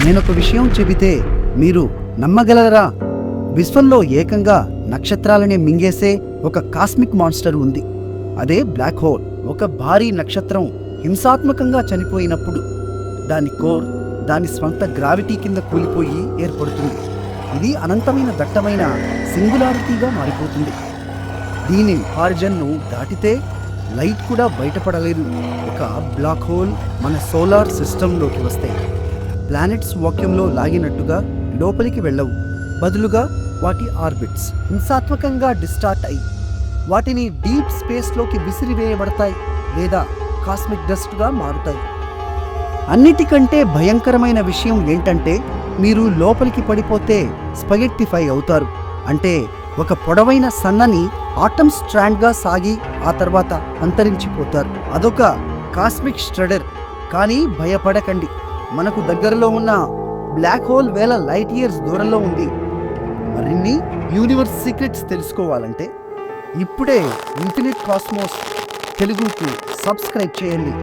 నేనొక విషయం చెబితే మీరు నమ్మగలరా? విశ్వంలో ఏకంగా నక్షత్రాలనే మింగేసే ఒక కాస్మిక్ మాన్స్టర్ ఉంది. అదే బ్లాక్ హోల్. ఒక భారీ నక్షత్రం హింసాత్మకంగా చనిపోయినప్పుడు దాని కోర్ దాని స్వంత గ్రావిటీ కింద కూలిపోయి ఏర్పడుతుంది. ఇది అనంతమైన దట్టమైన సింగులారిటీగా మారిపోతుంది. దీని హారిజన్ను దాటితే లైట్ కూడా బయటపడలేదు. ఒక బ్లాక్ హోల్ మన సోలార్ సిస్టంలోకి వస్తే ప్లానెట్స్ వాక్యంలో లాగినట్టుగా లోపలికి వెళ్ళవు. బదులుగా వాటి ఆర్బిట్స్ హింసాత్మకంగా డిస్టార్ట్ అయి వాటిని డీప్ స్పేస్లోకి విసిరివేయబడతాయి లేదా కాస్మిక్ డస్ట్గా మారుతాయి. అన్నిటికంటే భయంకరమైన విషయం ఏంటంటే మీరు లోపలికి పడిపోతే స్పగెట్టిఫై అవుతారు. అంటే ఒక పొడవైన సన్నని ఆటమ్ స్ట్రాండ్గా సాగి ఆ తర్వాత అంతరించిపోతారు. అదొక కాస్మిక్ స్ట్రడర్. కానీ భయపడకండి, మనకు దగ్గరలో ఉన్న బ్లాక్ హోల్ వేల లైట్ ఇయర్స్ దూరంలో ఉంది. మరిన్ని యూనివర్స్ సీక్రెట్స్ తెలుసుకోవాలంటే ఇప్పుడే ఇన్ఫినిట్ కాస్మోస్ తెలుగుకు సబ్స్క్రైబ్ చేయండి.